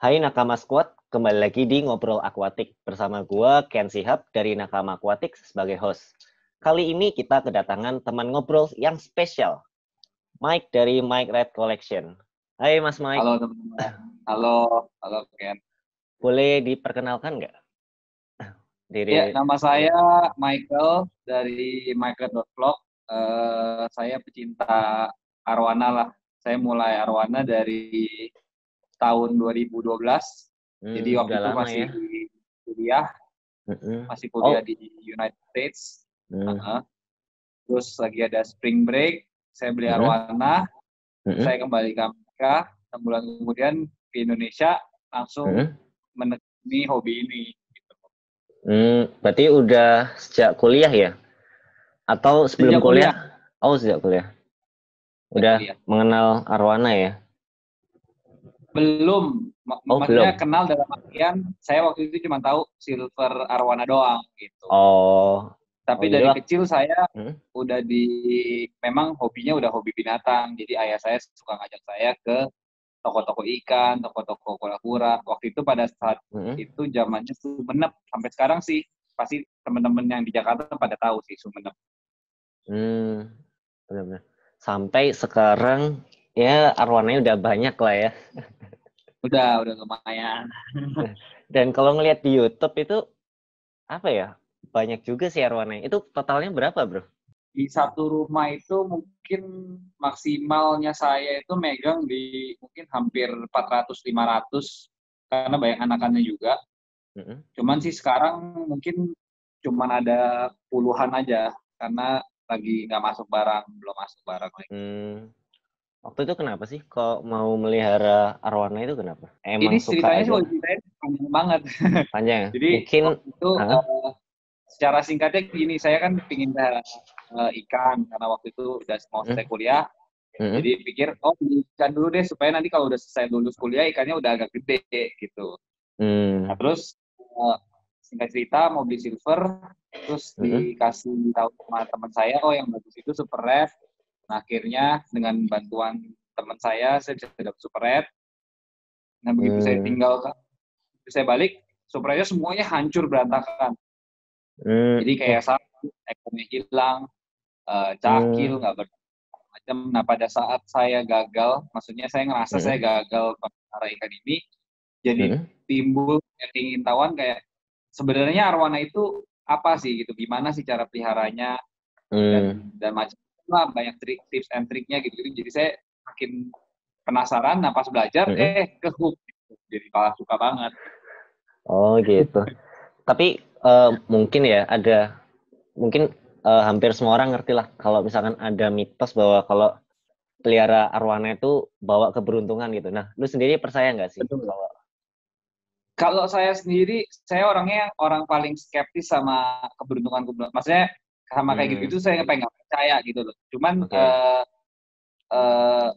Hai Nakama Squad, kembali lagi di Ngobrol Akuatik bersama gue Ken Sihab dari Nakama Aquatic sebagai host. Kali ini kita kedatangan teman ngobrol yang spesial, Mike dari Mike Red Collection. Hai Mas Mike, Halo teman-teman. Halo, halo Ken. boleh diperkenalkan nggak Ya, diri? nama saya Michael dari Michael.vlog. Saya pecinta arwana lah. Saya mulai arwana dari tahun 2012. Jadi waktu Udah itu lama ya. kuliah, masih kuliah Oh, di United States. mm, Uh-uh. Terus lagi ada spring break, saya beli mm, arwana, mm, saya kembali ke Amerika. 6 bulan kemudian ke Indonesia, langsung mm. menekuni hobi ini. Berarti udah sejak kuliah ya? Atau sebelum Sejak kuliah. kuliah? Oh, sejak kuliah. Sejak Udah kuliah. mengenal arwana ya? Belum, Oh, maksudnya belum. kenal dalam artian saya waktu itu cuma tahu silver arwana doang gitu. Oh, oh Tapi jadi dari kecil saya hmm? udah memang hobinya udah hobi binatang. Jadi ayah saya suka ngajak saya ke toko-toko ikan, toko-toko kura-kura. Waktu itu pada saat Hmm? itu zamannya Sumenep. Sampai sekarang sih pasti teman-teman yang di Jakarta pada tahu sih Sumenep. Hmm, benar-benar. Sampai sekarang ya arwananya udah banyak lah ya. Udah lumayan. Dan kalau ngelihat di YouTube itu apa ya? Banyak juga sih arwananya. Itu totalnya berapa, Bro? Di satu rumah itu mungkin maksimalnya saya itu megang di mungkin hampir 400-500 karena banyak anakannya juga. Hmm. Cuman sih sekarang mungkin cuman ada puluhan aja karena lagi nggak masuk barang, belum masuk barang lagi. Hmm. Waktu itu kenapa sih kok mau melihara arwana itu kenapa? Ini Emang suka ceritanya sih aja? kalau diceritain panjang banget. Panjang ya? Jadi Mungkin waktu itu Hah? secara singkatnya gini, saya kan pingin ikan karena waktu itu udah mau Hmm? selesai kuliah. Hmm? Jadi pikir, oh beli ikan dulu deh supaya nanti kalau udah selesai lulus kuliah ikannya udah agak gede gitu. Nah Hmm. terus singkat cerita mau beli silver, terus Hmm? dikasih tahu sama teman saya, oh yang bagus itu super red. Nah akhirnya dengan bantuan teman saya bisa dapat super red. Nah begitu saya Hmm. tinggalkan, saya balik, super rednya semuanya hancur berantakan. Hmm. Jadi kayak Wah. satu ekornya hilang, cakil Hmm. nggak macam. Nah pada saat saya gagal, maksudnya saya ngerasa saya Hmm. gagal melihara ikan ini, jadi Hmm. timbul keingintahuan kayak sebenarnya arwana itu apa sih gitu, gimana sih cara peliharanya Hmm. dan macam lah banyak tips and triknya gitu, gitu. Jadi saya makin penasaran, nah pas belajar Hmm. ke hook gitu. Jadi malah suka banget. Oh gitu. Tapi mungkin ya ada mungkin hampir semua orang ngerti lah kalau misalkan ada mitos bahwa kalau pelihara arwana itu bawa keberuntungan gitu. Nah, lu sendiri percaya nggak sih Betul. kalau Kalau saya sendiri, saya orangnya orang paling skeptis sama keberuntungan. Maksudnya sama kayak hmm, gitu saya pengen nggak percaya gitu loh. Cuman oke. eh,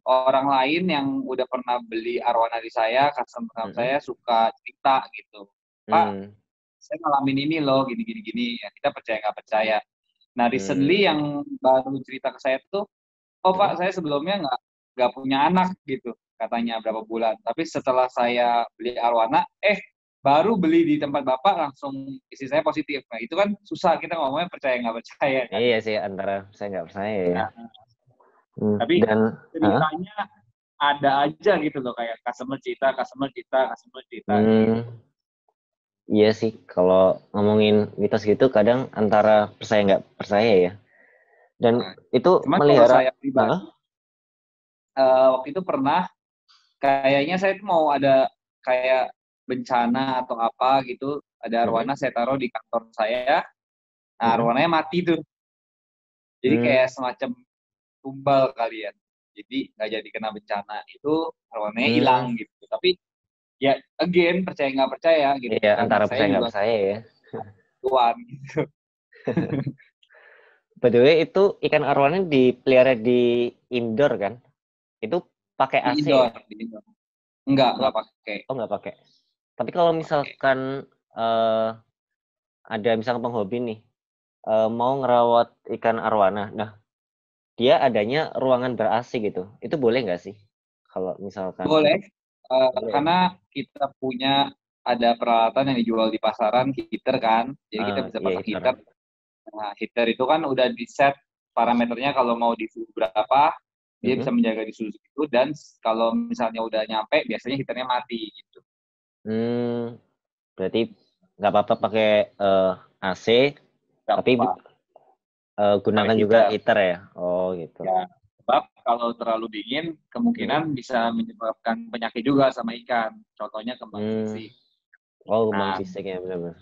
orang lain yang udah pernah beli arwana di saya, customer Hmm, saya suka cerita gitu. Pak, hmm, saya ngalamin ini loh, gini. Ya, kita percaya nggak percaya. Nah, recently hmm, yang baru cerita ke saya tuh, oh hmm, Pak, saya sebelumnya nggak punya anak gitu, katanya berapa bulan. Tapi setelah saya beli arwana, baru beli di tempat Bapak langsung istri saya positif. Nah, itu kan susah kita ngomongnya percaya nggak percaya kan. iya sih antara saya nggak percaya ya. Nah, tapi Dan ceritanya ada aja gitu loh kayak customer cerita gitu. hmm, iya sih kalau ngomongin mitos gitu kadang antara percaya nggak percaya ya. Dan Nah, itu cuman kalau melihara, saya Hah? pribadi waktu itu pernah kayaknya saya tuh mau ada kayak bencana atau apa gitu, ada Hmm, arwana saya taruh di kantor saya. Nah, hmm, arwananya mati tuh. Jadi kayak hmm, semacam tumbal kalian. Jadi nggak jadi kena bencana itu arwananya hilang hmm. gitu. Tapi ya again percaya nggak percaya gitu Iya karena antara saya percaya nggak juga percaya ya. tuan gitu. By the way, itu ikan arowana dipelihara di indoor kan? Itu pakai Di AC ya? indoor, di indoor. Enggak Kalau pakai. oh nggak pakai. Tapi kalau Nggak pakai. misalkan eh, ada misalkan penghobi nih mau ngerawat ikan arwana, nah dia adanya ruangan ber AC gitu. Itu boleh nggak sih? Kalau misalkan Boleh, Boleh ya? Karena kita punya ada peralatan yang dijual di pasaran, heater kan. Jadi kita bisa Iya pasang heater. heater. Nah, heater itu kan udah di set parameternya kalau mau di suhu berapa, dia Mm-mm. bisa menjaga di suhu itu, dan kalau misalnya udah nyampe, biasanya heaternya mati gitu. Hmm, berarti nggak apa-apa pakai AC, Nggak tapi apa-apa pakai gunakan juga heater. heater ya. Oh gitu. Ya, sebab kalau terlalu dingin, Mm-mm. kemungkinan bisa menyebabkan penyakit juga sama ikan. Contohnya kembang Hmm. sisik. Oh, kembang Nah, sisik ya benar-benar.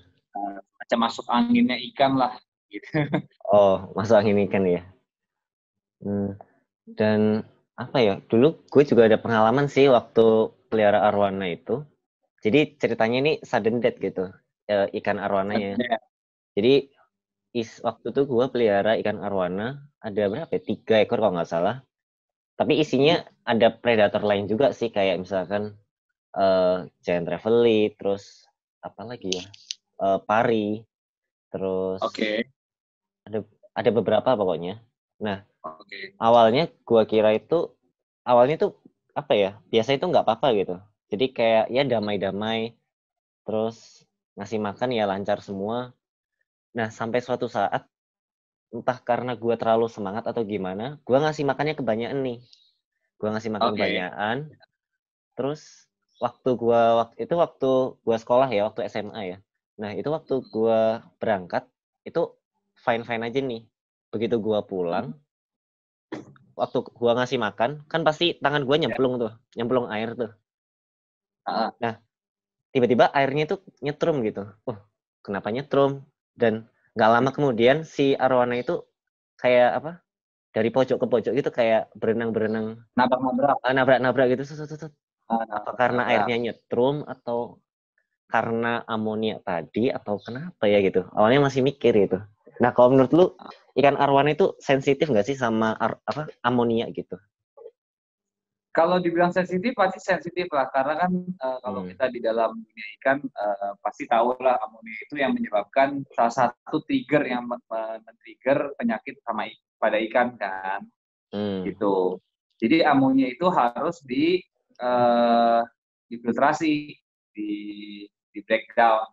macam masuk anginnya ikan lah gitu. Oh, masuk angin ikan ya. Hmm. Dan apa ya? Dulu gue juga ada pengalaman sih waktu pelihara arwana itu. Jadi ceritanya ini sudden death gitu, ikan arwananya. Jadi waktu itu gue pelihara ikan arwana ada berapa ya? 3 ekor kalau nggak salah. Tapi isinya ada predator lain juga sih, kayak misalkan giant trevally, terus apa lagi ya? Pari, terus Oke, ada ada beberapa pokoknya. Nah, oke. awalnya tuh apa ya? Biasa itu nggak apa-apa gitu. Jadi kayak ya damai-damai, terus ngasih makan ya lancar semua. Nah, sampai suatu saat entah karena gue terlalu semangat atau gimana, gue ngasih makannya kebanyakan nih. Gue ngasih makan Oke. kebanyakan, terus waktu gue sekolah ya, waktu SMA ya. Nah, itu waktu gue berangkat, itu fine-fine aja nih. Begitu gue pulang, waktu gue ngasih makan, kan pasti tangan gue Ya. nyemplung tuh, nyemplung air tuh. Ah, Nah, tiba-tiba airnya itu nyetrum gitu. Kenapa nyetrum? Dan nggak lama kemudian si arwana itu kayak apa? Dari pojok ke pojok gitu, kayak berenang-berenang, nabrak-nabrak. nabrak-nabrak gitu. Sut, sut, sut. Apa karena Nabrak-nabrak. airnya nyetrum atau karena amonia tadi atau kenapa ya gitu? Awalnya masih mikir gitu. Nah, kalau menurut lu ikan arwana itu sensitif nggak sih sama amonia gitu? Kalau dibilang sensitif, pasti sensitif lah. Karena kan kalau Hmm. kita di dalam dunia ikan, pasti tahu lah amonia itu yang menyebabkan salah satu trigger yang men-trigger penyakit pada ikan kan. Hmm. Gitu. Jadi amonia itu harus eh, difiltrasi, di di breakdown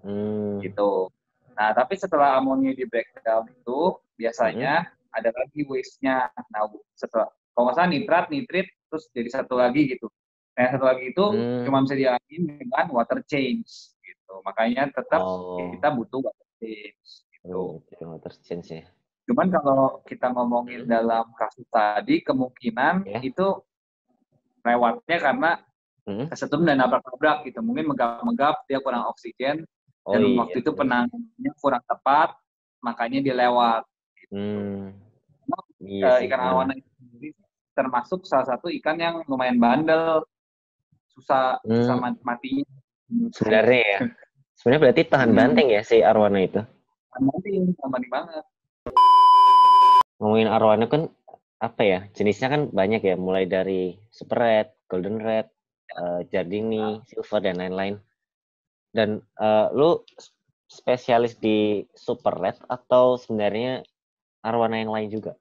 Hmm. gitu. Nah, tapi setelah amonia di breakdown itu Hmm. biasanya ada lagi waste-nya. Nah, setelah kalau nggak salah nitrat, nitrit, terus jadi satu lagi gitu. Nah, satu lagi itu Hmm. cuma bisa dialami dengan water change gitu. Makanya tetap kita Oh, butuh water change gitu. water change ya. Cuman kalau kita ngomongin Hmm. dalam kasus tadi, kemungkinan Ya. itu lewatnya karena Hmm. kesetrum dan nabrak-nabrak gitu. Mungkin megap-megap, dia kurang oksigen, Oh dan iya waktu itu benar sih. penanganannya kurang tepat, makanya dia lewat. Gitu. Hmm. Iya sih Ikan benar. arowana itu sendiri termasuk salah satu ikan yang lumayan bandel, susah susah Hmm. matinya menurut saya. Sebenarnya ya. Sebenarnya berarti tahan Hmm, banteng ya si arwana itu. mati banget. Ngomongin arwana kan apa ya? Jenisnya kan banyak ya, mulai dari super red, golden red, jardini, silver dan lain-lain. Dan lu spesialis di super red atau sebenarnya arwana yang lain juga?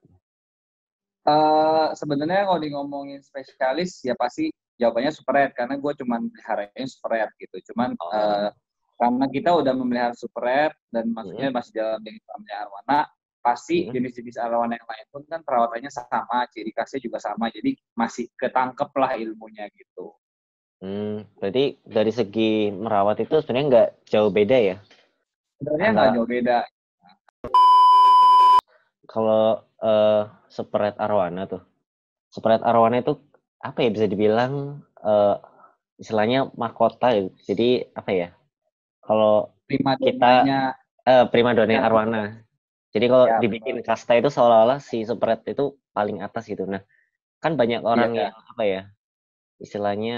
Sebenarnya kalau di ngomongin spesialis ya pasti jawabannya super red karena gue cuman peliharain super red gitu. Cuman Oh. karena kita udah memelihara super red dan Mm-mm. maksudnya masih dalam jenis family arwana, pasti Mm-mm. jenis-jenis arwana yang lain pun kan perawatannya sama, ciri khasnya juga sama, jadi masih ketangkep lah ilmunya gitu. Berarti dari segi merawat itu sebenarnya nggak jauh beda ya? Sebenarnya nggak Antara jauh beda. kalau super red arwana tuh. Super red arwana itu apa ya, bisa dibilang istilahnya mahkota ya. Jadi apa ya? Kalau Prima kita donanya primadona ikan arwana. Jadi kalau ya dibikin benar. kasta itu seolah-olah si super red itu paling atas gitu. Nah, kan banyak orang Iya, yang apa ya? Istilahnya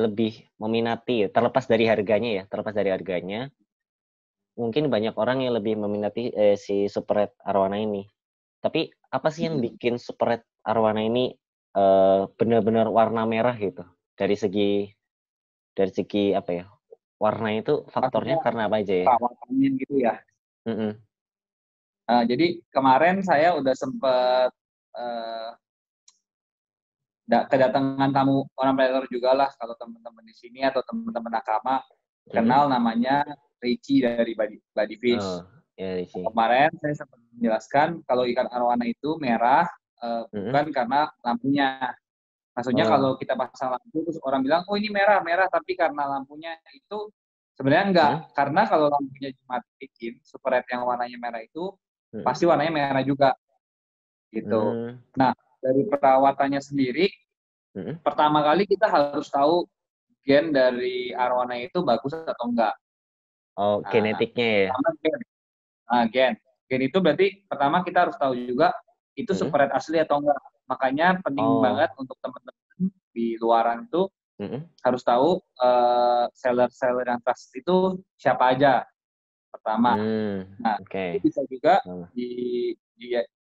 lebih meminati ya, terlepas dari harganya, mungkin banyak orang yang lebih meminati si super red arwana ini. Tapi apa sih yang bikin super red arwana ini benar-benar warna merah gitu? Dari segi apa ya? Warna itu maksudnya faktornya karena apa aja ya? perawatannya gitu ya. Mm-mm. Jadi kemarin saya udah sempet uh, kedatangan tamu orang predator juga lah, kalau teman-teman di sini atau teman-teman nakama kenal namanya Richie dari Body Fish. Oh, ya Richie. Kemarin saya sempat menjelaskan kalau ikan arwana itu merah bukan karena lampunya. Maksudnya kalau kita pasang lampu terus orang bilang oh ini merah, tapi karena lampunya itu sebenarnya enggak. Karena kalau lampunya dimatiin, super red yang warnanya merah itu pasti warnanya merah juga. Gitu. Nah, dari perawatannya sendiri, pertama kali kita harus tahu gen dari arwana itu bagus atau enggak. Oh, genetiknya ya? Gen. Gen itu berarti pertama kita harus tahu juga itu super red asli atau enggak. Makanya penting banget untuk teman-teman di luaran itu harus tahu seller-seller yang trust itu siapa aja. Pertama. Nah, itu bisa juga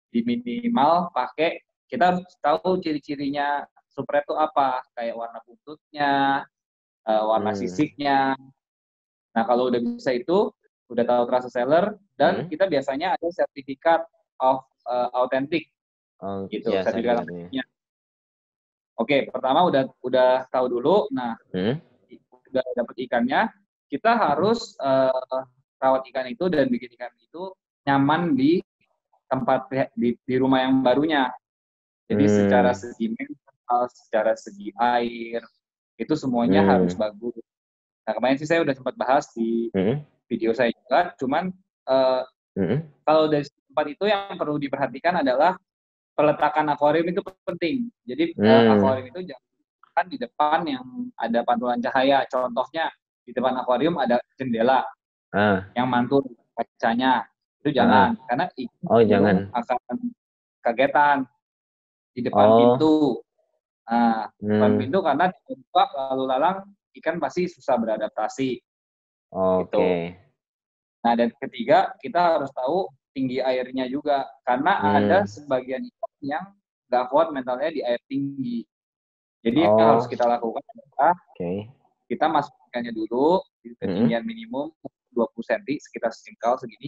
di minimal pakai, kita harus tahu ciri-cirinya super red itu apa, kayak warna buntutnya, warna sisiknya. Nah, kalau udah bisa itu, udah tahu trust seller, dan kita biasanya ada sertifikat of authentic. Gitu, ya, sertifikat autentiknya. Oke, pertama udah tahu dulu. Nah, udah dapet ikannya, kita harus rawat ikan itu dan bikin ikan itu nyaman di tempat di rumah yang barunya. Jadi secara segi mental, secara segi air, itu semuanya harus bagus. Nah, kemarin sih saya udah sempat bahas di video saya juga, cuman kalau dari tempat itu yang perlu diperhatikan adalah peletakan akuarium itu penting. Jadi akuarium itu jangan di depan yang ada pantulan cahaya. Contohnya di depan akuarium ada jendela yang mantul kacanya. Itu jangan, karena ikan akan kagetan di depan pintu. Nah, depan pintu karena dibuka lalu lalang ikan pasti susah beradaptasi. Gitu. Nah, dan ketiga kita harus tahu tinggi airnya juga, karena ada sebagian ikan yang nggak kuat mentalnya di air tinggi. Jadi yang harus kita lakukan adalah kita masukkannya dulu di ketinggian minimum 20 cm, sekitar sejengkal segini.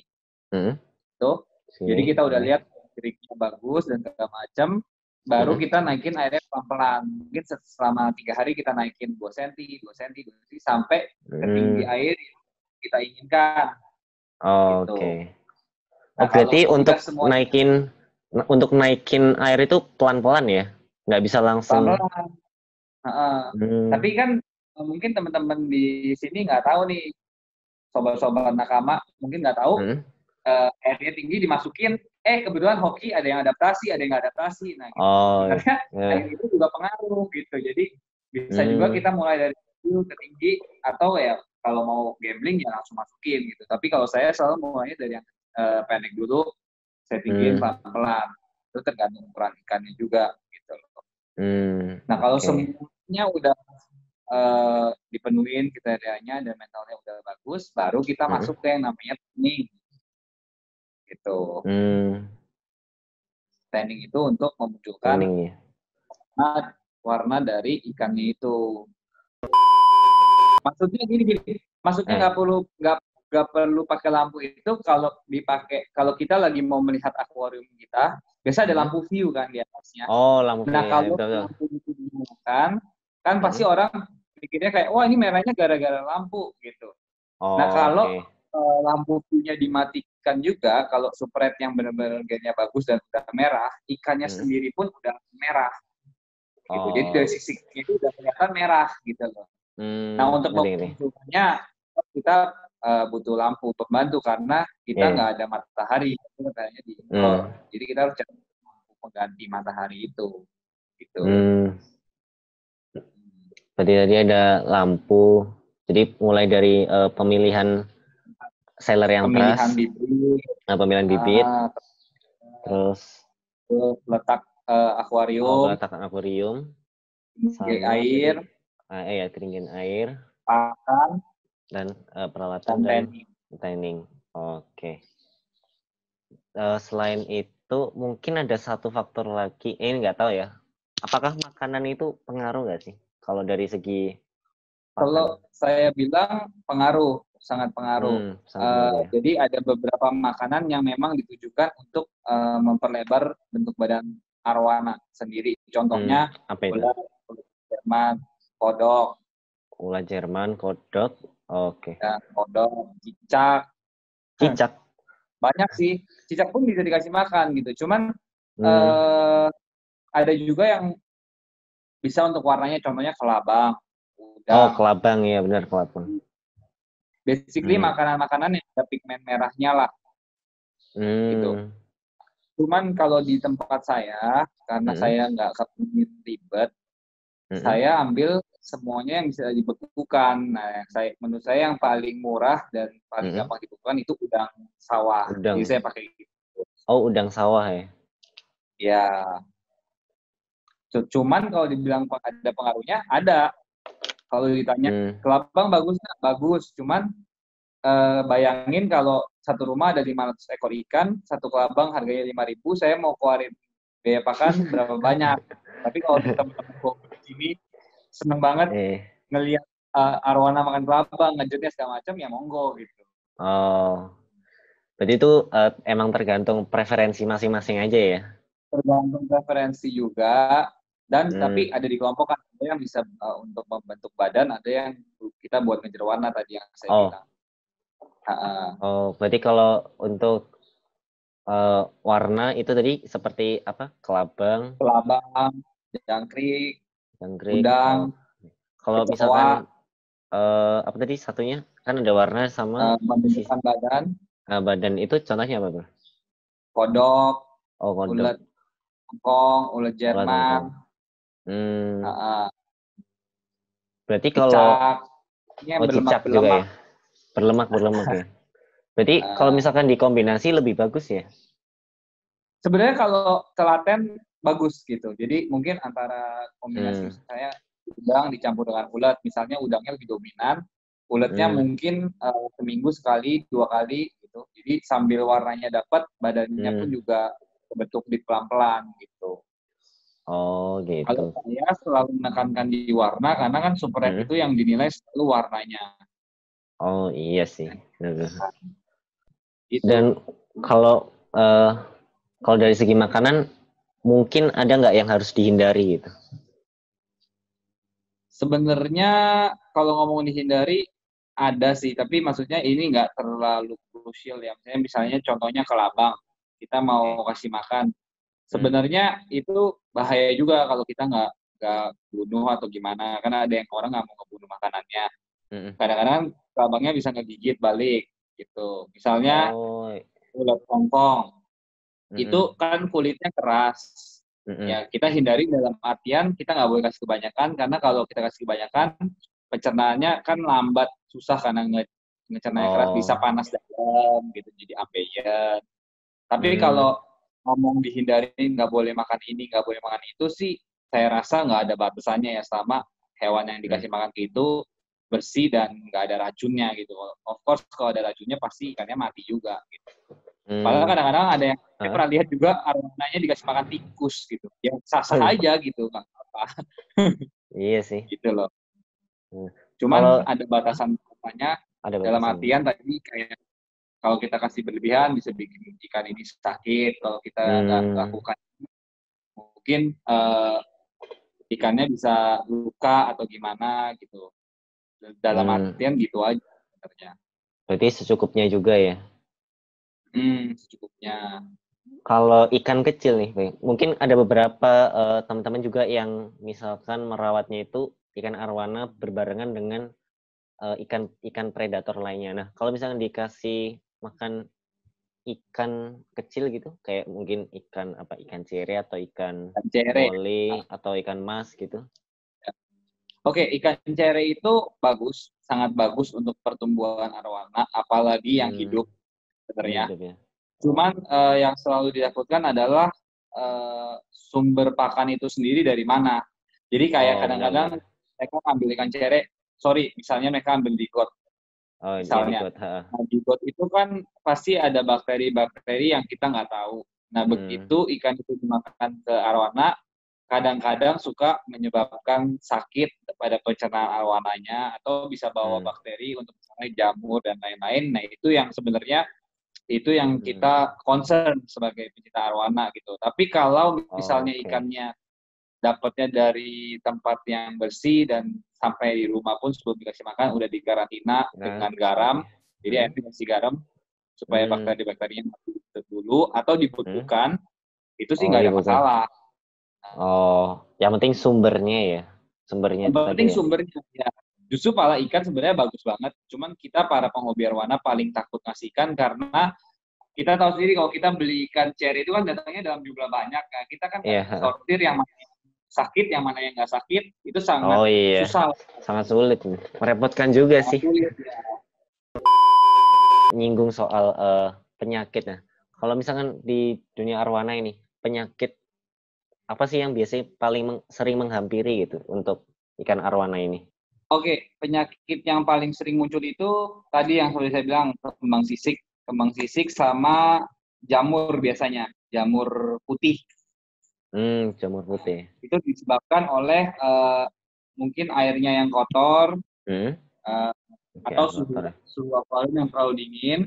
Tuh. Jadi kita udah lihat triknya bagus dan segala macam, baru kita naikin airnya pelan-pelan. Mungkin selama 3 hari kita naikin 2 cm, 2 cm, 2 cm sampai ketinggi air yang kita inginkan. Gitu. Nah, berarti untuk naikin air itu pelan-pelan ya? Nggak bisa langsung. Pelan-pelan. Tapi kan mungkin teman-teman di sini nggak tahu nih, sobat-sobat nakama mungkin nggak tahu airnya tinggi dimasukin, kebetulan hoki ada yang adaptasi, ada yang nggak adaptasi. Nah, gitu. Sebenarnya air itu juga pengaruh gitu. Jadi bisa juga kita mulai dari kecil ke tinggi, atau ya kalau mau gambling ya langsung masukin gitu. Tapi kalau saya selalu mulainya dari yang pendek dulu, saya tinggiin pelan-pelan. Itu tergantung ukuran ikannya juga gitu. Nah, kalau semuanya udah dipenuhin kriterianya dan mentalnya udah bagus, baru kita masuk ke yang namanya tanning. Gitu. Tanning itu untuk memunculkan warna dari ikannya itu. Maksudnya gini. Maksudnya nggak perlu pakai lampu itu kalau kita lagi mau melihat akuarium kita, biasa ada lampu view kan di atasnya. Lampu view. Nah, kalau lampu itu digunakan, kan pasti orang pikirnya kayak, wah ini merahnya gara-gara lampu gitu. Nah, kalau lampu view-nya dimatikan juga, kalau super red yang benar-benar gennya bagus dan udah merah, ikannya sendiri pun udah merah. Gitu. Jadi dari sisiknya itu udah kelihatan merah gitu loh. Nah, untuk memunculkannya kita butuh lampu pembantu karena kita nggak ada matahari, kayaknya di indoor. Jadi kita harus cari lampu pengganti matahari itu. Gitu. Berarti tadi ada lampu. Jadi mulai dari pemilihan seller yang trust, pemilihan bibit, terus letak akuarium, letak akuarium, air, ketinggian air, pakan, dan perawatan dan tanning. Selain itu mungkin ada satu faktor lagi, ini nggak tahu ya, apakah makanan itu pengaruh nggak sih kalau dari segi kalau saya bilang pengaruh, sangat pengaruh. Jadi ada beberapa makanan yang memang ditujukan untuk memperlebar bentuk badan arwana sendiri. Contohnya Apa itu? ulat Jerman, kodok, Ulat Jerman, kodok. Oke. ya, kodok, cicak. Cicak. Banyak sih. Cicak pun bisa dikasih makan gitu. Cuman Hmm. eh, ada juga yang bisa untuk warnanya, contohnya kelabang, Oh, udang. kelabang ya, benar kelabang. Basically Hmm. makanan-makanan yang ada pigmen merahnya lah gitu. Hmm. Cuman kalau di tempat saya, karena Hmm. saya nggak kepingin ribet, Hmm. saya ambil semuanya yang bisa dibekukan. Nah, menurut saya yang paling murah dan paling Hmm. gampang dibekukan itu udang sawah. Jadi Udang. saya pakai gitu. Oh, udang sawah ya. Ya, cuman kalau dibilang ada pengaruhnya, ada. Kalau ditanya, Hmm. kelabang bagus nggak? Bagus. Cuman bayangin kalau satu rumah ada 500 ekor ikan, satu kelabang harganya 5.000, saya mau keluarin biaya pakan berapa banyak. Tapi kalau teman-teman di sini seneng banget Eh. ngelihat arwana makan kelabang, ngejetnya segala macam, ya monggo gitu. Oh. Berarti itu emang tergantung preferensi masing-masing aja ya. Tergantung preferensi juga, dan Hmm. tapi ada di kelompok kan, ada yang bisa untuk membentuk badan, ada yang kita buat ngejerwana tadi yang saya Oh. bilang. Uh, Oh, berarti kalau untuk warna itu tadi seperti apa? Kelabang, Kelabang, jangkrik, jangkrik. Oh, udang, kalau misalkan kecoa, apa tadi satunya? Kan ada warna sama pembentukan badan, badan itu contohnya apa, Bro? kodok, Oh, kodok, ulet Hongkong, ulet ulat Jerman, tongkong. Hmm, uh, berarti kalau cicak, ini yang cicak juga berlemak-berlemak. ya, berlemak ya. Berarti kalau Uh, misalkan dikombinasi lebih bagus ya? Sebenarnya kalau telaten bagus gitu. Jadi mungkin antara kombinasi Hmm, misalnya udang dicampur dengan ulat, misalnya udangnya lebih dominan, ulatnya hmm, mungkin seminggu sekali, 2 kali gitu. Jadi sambil warnanya dapat, badannya pun hmm. juga bentuk di pelan-pelan gitu. Oh, Kalau gitu. saya selalu menekankan di warna, karena kan super red Hmm. itu yang dinilai selalu warnanya. Oh, iya sih. Benar. Itu Dan kalau kalau dari segi makanan mungkin ada nggak yang harus dihindari gitu? sebenarnya kalau ngomong dihindari ada sih, tapi maksudnya ini nggak terlalu krusial ya. Misalnya contohnya kelabang, kita mau kasih makan. Hmm. Sebenarnya itu bahaya juga kalau kita nggak bunuh atau gimana, karena ada yang orang nggak mau ngebunuh makanannya. Hmm. Kadang-kadang kelabangnya bisa ngegigit balik gitu. Misalnya Oh. ulat tongkong, Hmm. itu kan kulitnya keras. Hmm. Ya, kita hindari dalam artian kita nggak boleh kasih kebanyakan, karena kalau kita kasih kebanyakan, pencernaannya kan lambat, susah karena ngecernanya keras, bisa Oh. panas dalam gitu, jadi ambeien. Tapi Hmm. kalau ngomong dihindari nggak boleh makan ini, nggak boleh makan itu sih, saya rasa nggak ada batasannya ya, sama hewan yang Hmm. dikasih makan itu bersih dan nggak ada racunnya gitu. Of course kalau ada racunnya pasti ikannya mati juga gitu. Padahal Hmm. kadang-kadang ada yang saya Hah? pernah lihat juga arwananya dikasih makan tikus gitu. Yang sah-sah aja gitu, nggak apa-apa Iya sih. gitu loh. Hmm. Kalau Cuman ada batasan batasannya, ada dalam batasannya. artian tadi kayak kalau kita kasih berlebihan bisa bikin ikan ini sakit. Kalau kita nggak Hmm. lakukan, mungkin ikannya bisa luka atau gimana gitu. Dalam Hmm. artian gitu aja sebenarnya. Berarti secukupnya juga ya. Secukupnya. Kalau ikan kecil nih, Bang, mungkin ada beberapa teman-teman juga yang misalkan merawatnya itu ikan arwana berbarengan dengan ikan ikan predator lainnya. Nah, kalau misalkan dikasih makan ikan kecil gitu, kayak mungkin ikan apa ikan cere atau ikan Ikan cere. bole atau ikan mas gitu. Oke, ikan cere itu bagus, sangat bagus untuk pertumbuhan arwana, apalagi yang Hmm, hidup yang sebenarnya. hidup ya. Oh. Cuman yang selalu ditakutkan adalah sumber pakan itu sendiri dari mana. Jadi kayak Oh, kadang-kadang benar-benar. mereka ambil ikan cere, sorry, misalnya mereka ambil di got, Oh, yang di misalnya. got. Ha. Nah, di got itu kan pasti ada bakteri-bakteri yang kita nggak tahu. Nah, Hmm, begitu ikan itu dimakan ke arwana, kadang-kadang suka menyebabkan sakit pada pencernaan arwananya, atau bisa bawa hmm, bakteri untuk misalnya jamur dan lain-lain. Nah, itu yang sebenarnya itu yang hmm. kita concern sebagai pencinta arwana gitu. Tapi kalau Oh, misalnya oke. ikannya dapatnya dari tempat yang bersih dan sampai di rumah pun sebelum dikasih makan udah dikarantina dengan garam. Jadi air dikasih garam supaya bakteri-bakterinya mati dulu atau dibekukan. Itu sih nggak ada dibuka. masalah. Oh, yang penting sumbernya ya. Sumbernya Yang itu tadi penting ya. sumbernya ya. Justru pala ikan sebenarnya bagus banget. Cuman kita para penghobi arwana paling takut ngasih ikan karena kita tahu sendiri kalau kita beli ikan cherry itu kan datangnya dalam jumlah banyak. Nah, kita kan Iya. sortir yang mana yang sakit, yang mana yang nggak sakit, itu sangat Oh iya, susah. sangat sulit. Merepotkan juga Sangat sih. sulit, ya. Nyinggung soal penyakit. Nah, kalau misalkan di dunia arwana ini, penyakit apa sih yang biasanya paling sering menghampiri gitu untuk ikan arwana ini? Oke, penyakit yang paling sering muncul itu tadi yang sudah saya bilang, kembang sisik sama jamur biasanya, jamur putih. Jamur putih. Itu disebabkan oleh mungkin airnya yang kotor Hmm? uh, Oke, atau kotor ya. suhu akuarium yang terlalu dingin.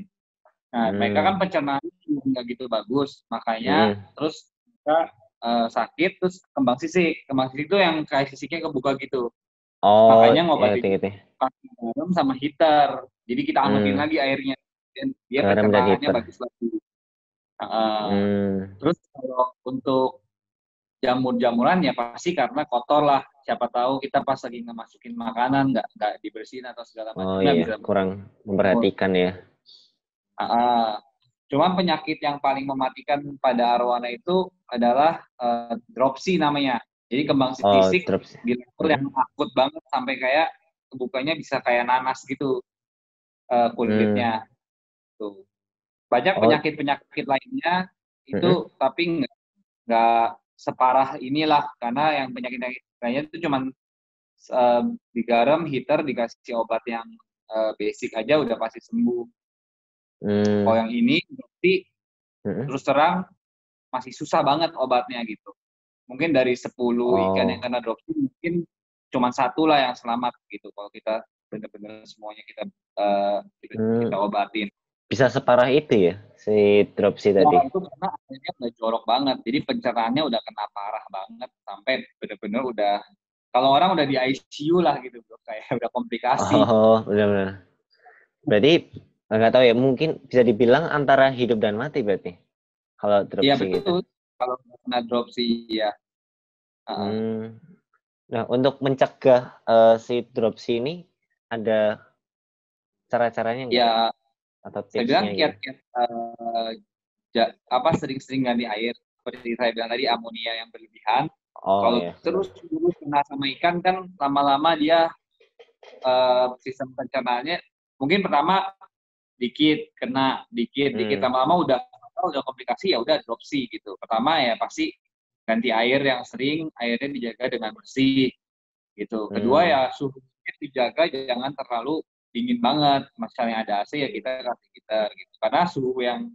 Nah, mereka kan pencernaannya nggak gitu bagus, makanya terus mereka sakit, terus kembang sisik. Kembang sisik itu yang kayak sisiknya kebuka gitu. Oh, Makanya ya ngobatin gitu. pakai garam sama heater. Jadi kita angetin lagi airnya, dan dia Garam dan pencernaannya heater. bagus lagi. Terus kalau untuk jamur-jamuran ya pasti karena kotor lah. Siapa tahu kita pas lagi ngemasukin makanan nggak dibersihin atau segala Oh macamnya iya, bisa kurang berjamur. memperhatikan ya. Cuman penyakit yang paling mematikan pada arwana itu adalah dropsy namanya. Jadi kembang Oh, sisik drops. di level yang akut banget sampai kayak kebukanya bisa kayak nanas gitu kulitnya. Tuh. Banyak Oh, penyakit-penyakit lainnya itu tapi nggak separah inilah karena yang penyakit lainnya itu cuman digaram, heater, dikasih obat yang basic aja udah pasti sembuh. Kalau yang ini berarti terus terang masih susah banget obatnya gitu. Mungkin dari 10 ikan yang kena dropsy mungkin cuma satu lah yang selamat gitu. Kalau kita benar-benar semuanya kita obatin. Bisa separah itu ya si dropsy tadi. Itu karena airnya udah jorok banget. Jadi pencernaannya udah kena parah banget sampai benar-benar udah kalau orang udah di ICU lah gitu bro, kayak udah komplikasi. Oh, benar-benar. Berarti nggak tahu ya, mungkin bisa dibilang antara hidup dan mati berarti kalau Iya dropsy gitu. betul. Kalau kena dropsy ya. Nah, untuk mencegah si dropsy ini ada cara-caranya nggak? Ya, Atau saya bilang tipsnya gitu? kiat-kiat sering-sering ganti air. Seperti saya bilang tadi amonia yang berlebihan. Oh Kalau iya, terus kena sama ikan kan lama-lama dia sistem pencernaannya mungkin pertama dikit lama-lama udah komplikasi ya udah dropsy gitu. Pertama ya pasti ganti air yang sering, airnya dijaga dengan bersih gitu. Kedua ya suhunya dijaga jangan terlalu dingin banget. Misalnya ada AC ya kita kasih heater gitu. Karena suhu yang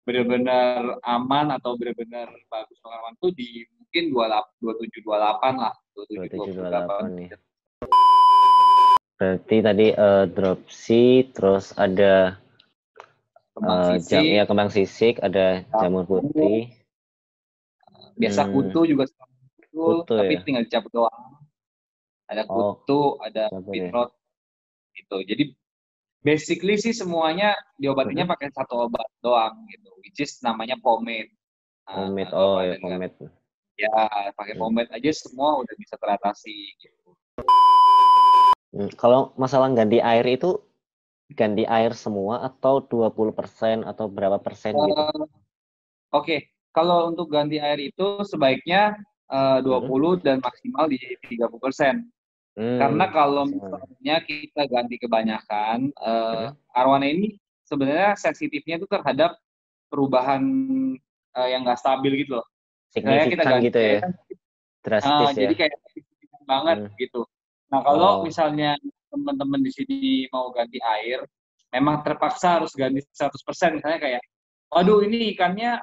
benar-benar aman atau benar-benar bagus pengalaman tuh di mungkin 27 28 lah, 27 27, 28. 28 ya. Berarti tadi dropsy, terus ada kembang sisik, ada jamur putih. Biasa kutu juga Kutu tapi ya. tinggal dicabut doang. Ada kutu, ada ya. pitrot gitu. Jadi basically sih semuanya diobatinya pakai satu obat doang gitu, which is namanya pomade. Pomade, ya pomade. Ya pakai pomade aja semua udah bisa teratasi gitu. Kalau masalah ganti air itu ganti air semua atau 20% atau berapa persen gitu? Oke. Kalau untuk ganti air itu sebaiknya 20 dan maksimal di 30%. Karena kalau misalnya kita ganti kebanyakan, arwana ini sebenarnya sensitifnya itu terhadap perubahan yang nggak stabil gitu loh. Misalnya kita Signifikan ganti gitu ya, drastis jadi ya. kayak signifikan banget gitu. Nah kalau misalnya teman-teman di sini mau ganti air, memang terpaksa harus ganti 100%. Misalnya kayak, waduh ini ikannya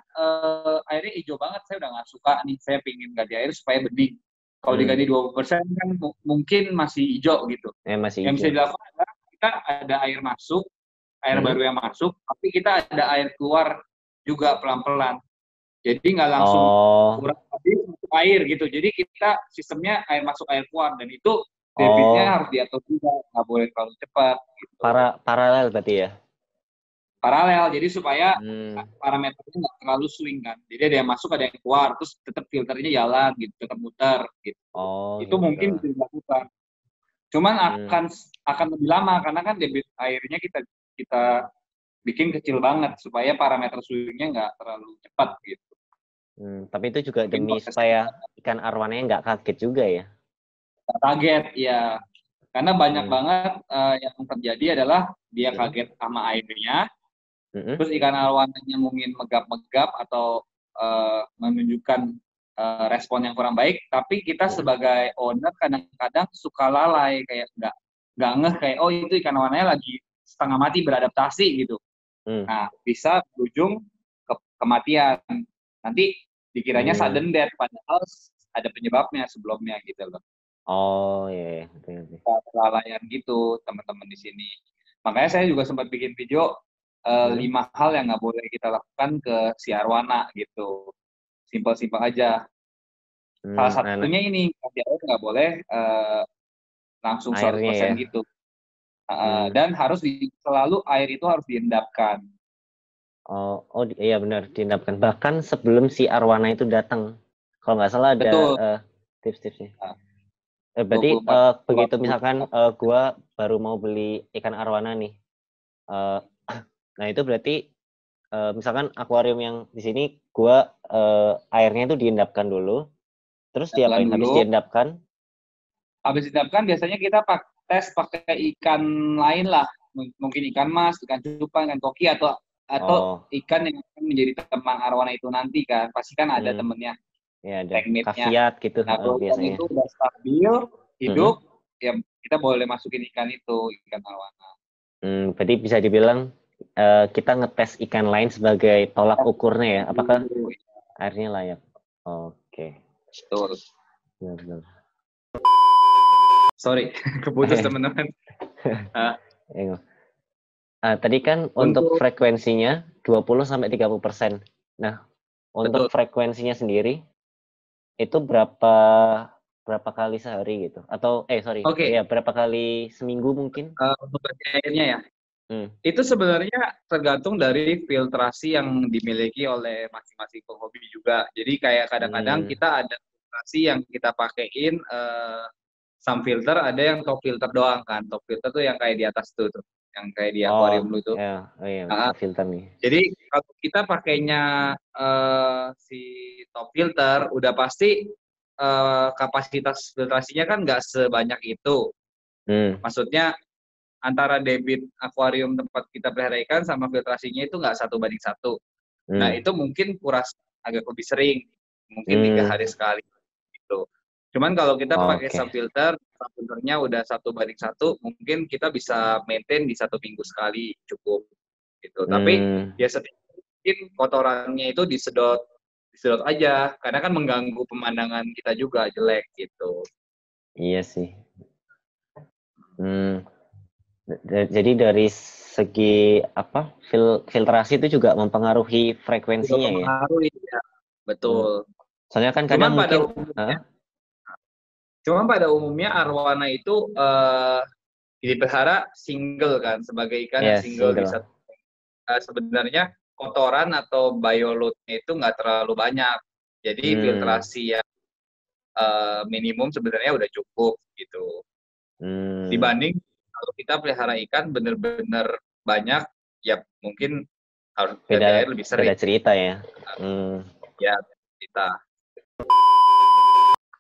airnya hijau banget, saya udah nggak suka nih, saya pingin ganti air supaya bening. Kalau diganti 20% kan mungkin masih hijau gitu. Masih Yang bisa hijau. dilakukan adalah kita ada air masuk, air baru yang masuk, tapi kita ada air keluar juga pelan-pelan. Jadi nggak langsung kurang habis air gitu. Jadi kita sistemnya air masuk air keluar, dan itu debitnya Oh, harus diatur juga, nggak boleh terlalu cepat gitu. paralel berarti ya. Paralel, jadi supaya Hmm. parameternya nggak terlalu swing kan. Jadi ada yang masuk, ada yang keluar, terus tetap filternya jalan gitu, tetap muter gitu. Oh Itu gitu. mungkin bisa dilakukan. Cuman Hmm. akan lebih lama karena kan debit airnya kita kita bikin kecil banget supaya parameter swingnya nggak terlalu cepat gitu. Tapi itu juga Mungkin demi prosesnya supaya ikan arwananya nggak kaget juga ya. nggak kaget ya, karena banyak Hmm. banget yang terjadi adalah dia Mm-mm. kaget sama airnya, Mm-mm. terus ikan arowananya mungkin megap-megap atau menunjukkan respon yang kurang baik, tapi kita Mm-mm. sebagai owner kadang-kadang suka lalai, kayak nggak ngeh kayak oh itu ikan arowananya lagi setengah mati beradaptasi gitu. Hmm. Nah, bisa berujung kematian. Nanti dikiranya Hmm. sudden death, padahal ada penyebabnya sebelumnya gitu loh. Oh iya, iya. Oke. Kelalaian gitu teman-teman di sini. Makanya saya juga sempat bikin video Hmm. 5 hal yang nggak boleh kita lakukan ke si arwana gitu. Simpel-simpel aja. Salah Nah, nah, satunya ini, si arwana nggak boleh langsung airnya ya. 100% gitu. Hmm. Dan harus selalu air itu harus diendapkan. Oh, iya benar, diendapkan. Bahkan sebelum si arwana itu datang. Kalau nggak salah ada Betul. tips-tipsnya. Nah, Berarti 24 begitu misalkan 24. gua baru mau beli ikan arwana nih. eh, nah itu berarti misalkan akuarium yang di sini gua airnya itu diendapkan dulu. Terus Endapkan diapain? Habis dulu. diendapkan? Habis diendapkan biasanya kita tes pakai ikan lain lah. Mungkin ikan mas, ikan cupang, ikan koki, atau Oh, ikan yang akan menjadi teman arwana itu nanti kan. Pasti kan ada hmm, temennya, ya ada tekniknya. kaviat gitu Nah, kalau ikan biasanya. itu udah stabil, hidup, Mm-mm. ya kita boleh masukin ikan itu, ikan arwana. Berarti bisa dibilang kita ngetes ikan lain sebagai tolak ukurnya ya. Apakah airnya layak? Oke, Betul. benar-benar. Sorry, keputus teman-teman. Nah, Tadi kan untuk untuk frekuensinya 20-30%. Nah, betul. untuk frekuensinya sendiri itu berapa berapa kali sehari gitu? Atau sorry, Oke, ya berapa kali seminggu mungkin? untuk airnya ya. Hmm. Itu sebenarnya tergantung dari filtrasi yang dimiliki oleh masing-masing penghobi juga. Jadi kayak kadang-kadang Hmm. kita ada filtrasi yang kita pakein some filter, ada yang top filter doang kan. Top filter tuh yang kayak di atas tuh, yang kayak di Oh, akuarium lu tuh. ya, oh iya, Nah, top filter nih. jadi kalau kita pakainya si top filter, udah pasti kapasitas filtrasinya kan nggak sebanyak itu. Hmm. Maksudnya antara debit akuarium tempat kita pelihara ikan sama filtrasinya itu nggak 1:1. Nah, Hmm. itu mungkin kuras agak lebih sering, mungkin 3 hari Hmm. sekali gitu. Cuman kalau kita pakai Oke. sub filternya udah 1:1, mungkin kita bisa maintain di 1 minggu sekali cukup gitu. Tapi Hmm. ya mungkin kotorannya itu disedot disedot aja, karena kan mengganggu pemandangan kita juga jelek gitu. Iya sih. Hmm. Jadi dari segi apa filtrasi itu juga mempengaruhi Juga frekuensinya ya. mempengaruhi ya. Hmm. Betul. Soalnya kan Cuman kadang pada mungkin, umumnya Cuma pada umumnya arwana itu dipelihara single kan, sebagai ikan yang ya single di single. satu. Sebenarnya kotoran atau bioloadnya itu nggak terlalu banyak. Jadi Hmm. filtrasi yang minimum sebenarnya udah cukup gitu. Hmm. Dibanding kalau kita pelihara ikan bener-bener banyak, ya mungkin harus ganti Beda air lebih beda sering. cerita ya. Hmm. Ya kita.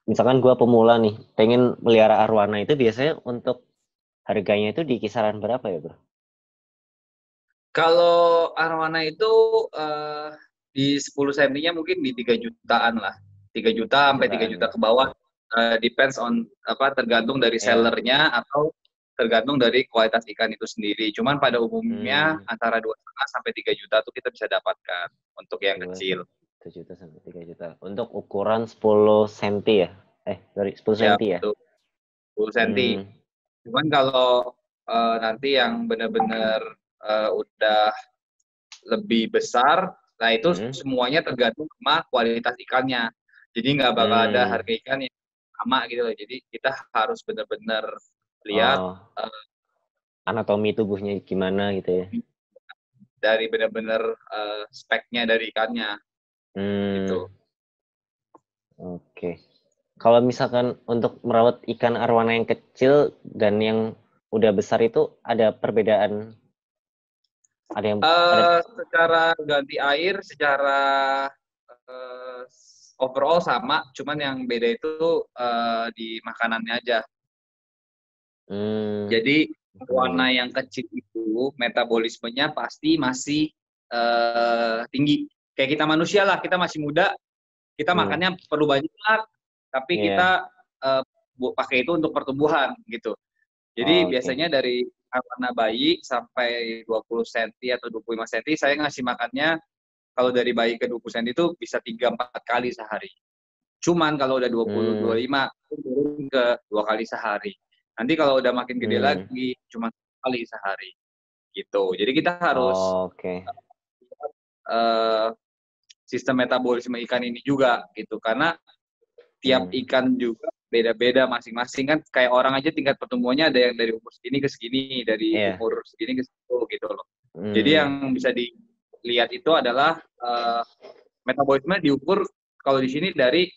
Misalkan gua pemula nih, pengen melihara arwana itu biasanya untuk harganya itu di kisaran berapa ya, Bro? Kalau arwana itu eh, di 10 sentinya mungkin di 3 jutaan lah. 3 juta sampai 3 Jutaan juta ya. ke bawah. Depends on tergantung dari Ya. sellernya atau tergantung dari kualitas ikan itu sendiri. Cuman pada umumnya Hmm. antara 2,5 sampai 3 juta tuh kita bisa dapatkan untuk yang 2 kecil. juta sampai 3 juta. Untuk ukuran 10 cm ya? Sorry, 10 Ya, cm ya? untuk 10 senti. Hmm. Cuman kalau nanti yang benar-benar udah lebih besar, nah itu Hmm. semuanya tergantung sama kualitas ikannya. Jadi nggak bakal ada Hmm. harga ikan yang sama gitu loh. Jadi kita harus benar-benar lihat Oh, uh, anatomi tubuhnya gimana gitu ya. dari benar-benar speknya dari ikannya Hmm. gitu. Oke. Kalau misalkan untuk merawat ikan arwana yang kecil dan yang udah besar itu ada perbedaan, ada. Secara ganti air, secara uh, overall sama, cuman yang beda itu di makanannya aja. Hmm, Jadi makanannya. warna yang kecil itu metabolismenya pasti masih tinggi. Kayak kita manusia lah, kita masih muda, kita Hmm, makannya perlu banyak, tapi iya. kita pakai itu untuk pertumbuhan gitu. Jadi Oke. biasanya dari anak bayi sampai 20 cm atau 25 cm, saya ngasih makannya kalau dari bayi ke 20 cm itu bisa 3-4 kali sehari. Cuman kalau udah 20, Hmm, 25, turun ke 2 kali sehari. Nanti kalau udah makin gede hmm. lagi, cuma 1 kali sehari. Gitu. Jadi kita harus Oke. uh, sistem metabolisme ikan ini juga gitu. Karena tiap Hmm, ikan juga beda-beda masing-masing kan. Kayak orang aja tingkat pertumbuhannya ada yang dari umur segini ke segini, dari iya. umur segini ke situ gitu loh. Jadi Hmm, yang bisa dilihat itu adalah metabolisme diukur kalau di sini dari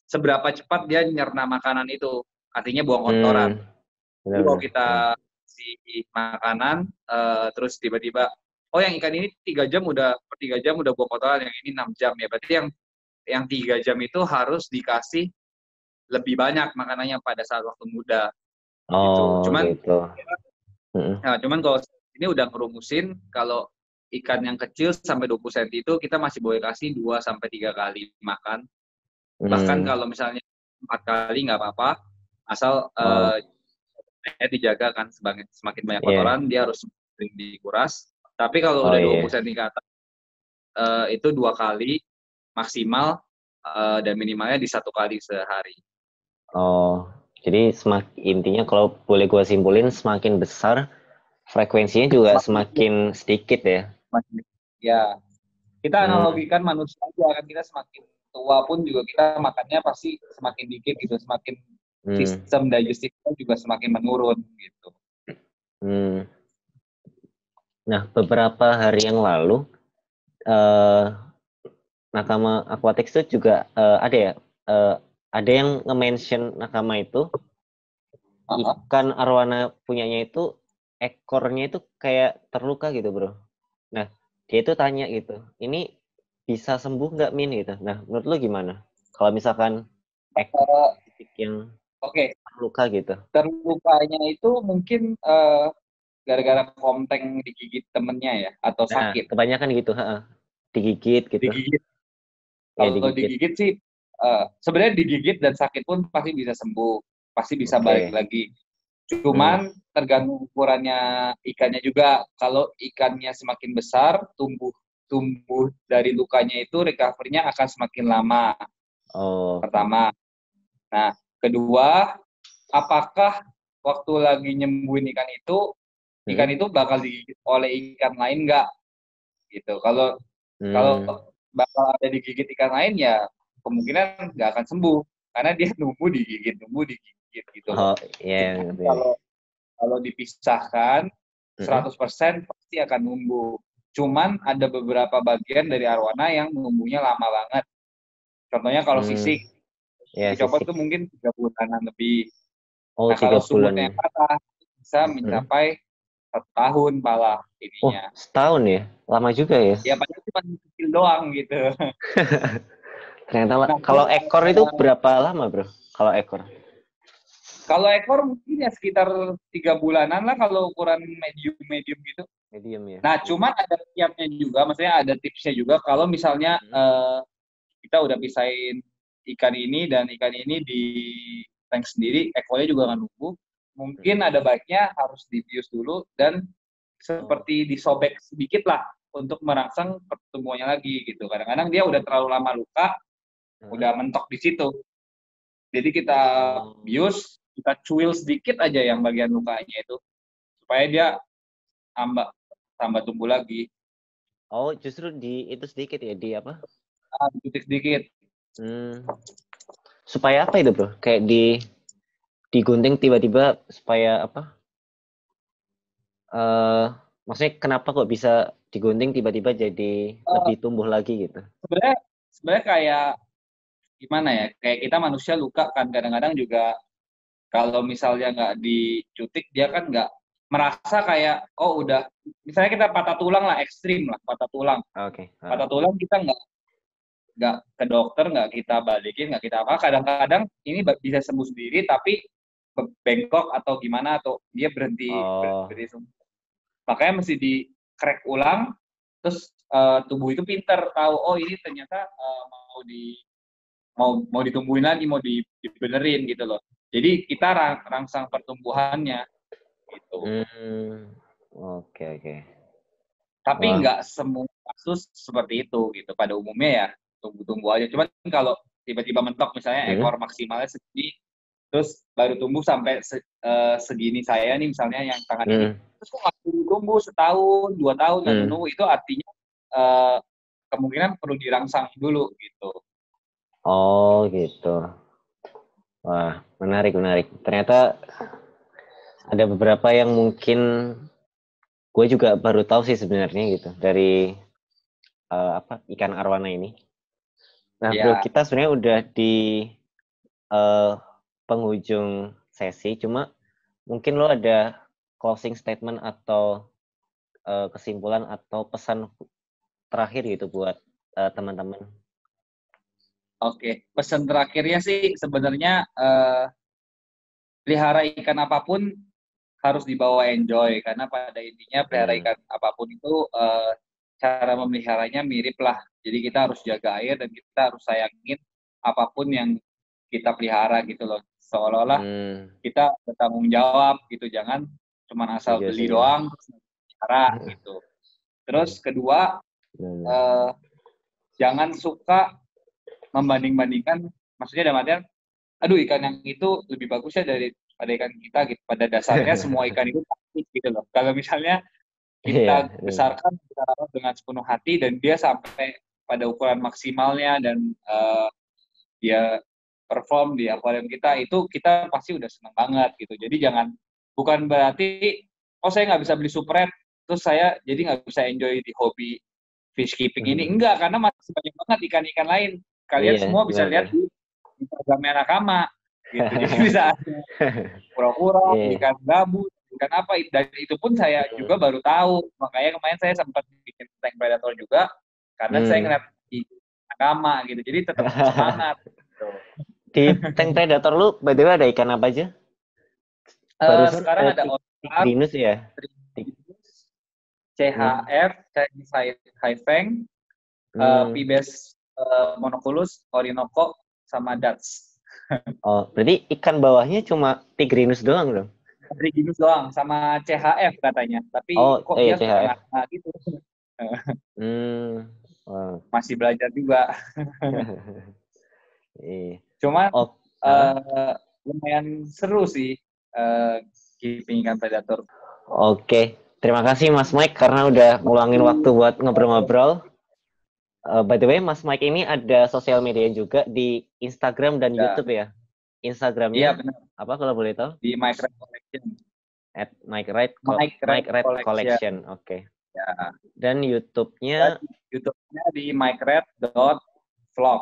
seberapa cepat dia nyerna makanan itu, artinya buang kotoran. hmm. Jadi kalau Benar-benar. kita Oh. si makanan, terus tiba-tiba, oh yang ikan ini 3 jam udah, per 3 jam udah buang kotoran, yang ini 6 jam ya. Berarti yang 3 jam itu harus dikasih lebih banyak makanannya pada saat waktu muda gitu. Oh, Cuman, gitu. Hmm. kalau ini udah ngerumusin kalau ikan yang kecil sampai 20 cm itu kita masih boleh kasih 2 sampai 3 kali makan. Bahkan Hmm. kalau misalnya 4 kali nggak apa-apa, asal Oh, dijaga kan semakin banyak iya. kotoran dia harus sering dikuras. Tapi kalau Oh, udah 20 iya. cm ke atas itu 2 kali maksimal dan minimalnya di 1 kali sehari. Oh, jadi intinya kalau boleh gue simpulin semakin besar frekuensinya juga Semakin, semakin sedikit ya. semakin ya kita Hmm, analogikan manusia aja kan, kita semakin tua pun juga kita makannya pasti semakin dikit gitu, semakin hmm, sistem digestifnya juga semakin menurun gitu. hmm. Nah, beberapa hari yang lalu, eh, Nakama Aquatics itu juga ada ya, eh, ada yang nge-mention Nakama itu, Uh-huh. ikan arwana punyanya itu, ekornya itu kayak terluka gitu bro. Nah, dia itu tanya gitu, ini bisa sembuh nggak Min gitu. Nah, menurut lu gimana? Kalau misalkan ekor spesifik yang Oke, terluka gitu. terlukanya itu mungkin gara-gara komteng digigit temennya ya, atau Nah, sakit. kebanyakan gitu, digigit gitu. Digigit. Ya Kalau digigit. digigit sih, sebenarnya digigit dan sakit pun pasti bisa sembuh, pasti bisa balik Oke. lagi. Hmm. Cuman tergantung ukurannya ikannya juga. Kalau ikannya semakin besar, tumbuh tumbuh dari lukanya itu recovery-nya akan semakin lama. Oh, oke. Pertama. Nah, kedua, apakah waktu lagi nyembuhin ikan Hmm. itu bakal digigit oleh ikan lain nggak? Gitu. Kalau kalau Hmm. bakal ada digigit ikan lain ya kemungkinan nggak akan sembuh karena dia nunggu digigit gitu loh. Oh, ya Cuman ngerti nih. kalau dipisahkan Hmm. 100% pasti akan numbuh. Cuman ada beberapa bagian dari arwana yang numbuhnya lama banget. Contohnya kalau Hmm. sisik, Ya dicopot sisik. tuh mungkin 3 bulanan lebih. Oh, Nah kalau 3 bulan sumurnya ya. yang patah bisa Hmm. mencapai 1 tahun malah Oh, ininya. setahun ya? Lama juga ya? Ya padahal cuma kecil doang gitu. Ternyata Nah, kalau ekor itu berapa lama bro? Kalau ekor? kalau ekor mungkin ya sekitar 3 bulanan lah kalau ukuran medium-medium gitu. Medium ya? Nah, cuman ada kiatnya juga, maksudnya ada tipsnya juga. Kalau misalnya Hmm. kita udah pisahin ikan ini dan ikan ini di tank sendiri, ekornya juga nggak numbuh. Mungkin Hmm. ada baiknya harus dibius dulu dan Oh. seperti disobek sedikit lah untuk merangsang pertumbuhannya lagi gitu. Kadang-kadang dia udah terlalu lama luka, Heeh. udah mentok di situ. Jadi kita Oh. bius, kita cuil sedikit aja yang bagian lukanya itu supaya dia tambah tambah tumbuh lagi. Oh, justru di itu sedikit ya, di apa? Sedikit sedikit. Supaya apa itu, Bro? Kayak digunting tiba-tiba supaya apa? Maksudnya kenapa kok bisa digunting tiba-tiba jadi lebih tumbuh lagi gitu? Sebenarnya sebenarnya kayak gimana ya? Kayak kita manusia luka kan kadang-kadang juga kalau misalnya nggak dicutik dia kan nggak merasa kayak oh udah misalnya kita patah tulang lah ekstrim lah patah tulang Oke. patah tulang kita nggak ke dokter nggak kita balikin nggak kita apa kadang-kadang ini bisa sembuh sendiri tapi bengkok atau gimana atau dia Oh. berhenti makanya mesti di crack ulang terus tubuh itu pinter tahu oh ini ternyata mau ditumbuhin lagi mau dibenerin gitu loh jadi kita rangsang pertumbuhannya gitu Oke, oke. tapi Wah. nggak semua kasus seperti itu gitu pada umumnya ya tumbuh-tumbuh aja cuman kalau tiba-tiba mentok misalnya ekor maksimalnya segini terus baru tumbuh sampai segini saya nih misalnya yang tangan ini terus kok nggak tumbuh setahun 2 tahun nggak tumbuh itu artinya eh, kemungkinan perlu dirangsang dulu gitu. Oh, gitu. Wah, menarik, menarik. Ternyata ada beberapa yang mungkin gue juga baru tahu sih sebenarnya gitu dari ikan arwana ini. Nah, bro, Ya, kita sebenarnya udah di eh, penghujung sesi, cuma mungkin lo ada closing statement atau kesimpulan atau pesan terakhir gitu buat teman-teman. oke. Pesan terakhirnya sih sebenarnya pelihara ikan apapun harus dibawa enjoy karena pada intinya pelihara ikan apapun itu cara memeliharanya mirip lah. Jadi kita harus jaga air dan kita harus sayangin apapun yang kita pelihara gitu loh. Seolah-olah kita bertanggung jawab gitu. Jangan cuma asal Setuju, beli setuju. doang terus pelihara gitu. Terus kedua eh, jangan suka membanding-bandingkan. Maksudnya dalam artian aduh ikan yang itu lebih bagus ya daripada ikan kita gitu. Pada dasarnya semua ikan itu praktis gitu loh. Kalau misalnya Iya. kita besarkan, kita rawat dengan sepenuh hati dan dia sampai pada ukuran maksimalnya dan dia perform di akuarium kita itu kita pasti udah seneng banget gitu. Jadi jangan bukan berarti oh saya nggak bisa beli super red terus saya jadi nggak bisa enjoy di hobi fish keeping ini enggak karena masih banyak banget ikan-ikan lain kalian Iya, semua bisa lihat benar. di Instagramnya Nakama gitu jadi bisa pura-pura Iya. ikan gabus ikan apa dan itu pun saya juga baru tahu makanya kemarin saya sempat bikin tank predator juga karena saya ngeliat di Nakama gitu jadi tetap semangat gitu. Di tank predator lu, by the way, ada ikan apa aja? Barusan Sekarang ada Oscar, Tigrinus ya? Hmm. CHF, Chinese High Fang, Pibes Monoculus, Orinoco, sama Dutch. Oh, berarti ikan bawahnya cuma Tigrinus doang dong? Triginus doang, sama CHF katanya. Tapi Oh, kok iya dia CHF. setengah gitu. Wow. Masih belajar juga. Iya. Cuman Oh, apa? lumayan seru sih keeping ikan predator. Oke. Terima kasih Mas Mike karena udah ngeluangin waktu buat ngobrol-ngobrol. By the way, Mas Mike ini ada sosial media juga di Instagram dan Ya. YouTube ya? Iya Instagramnya benar. apa kalau boleh tahu? Di Mike Red Collection. At Mike Red, Mike Red Mike Red Collection. Collection. Oke. Ya. Dan Dan YouTube-nya, YouTube-nya di mikered.vlog.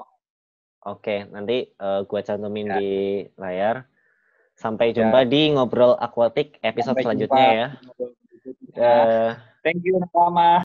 oke, nanti gua cantumin Ya. di layar. Sampai jumpa Ya. di Ngobrol Akuatik episode Sampai selanjutnya jumpa. ya. Ya. Uh, Thank you, Nakama.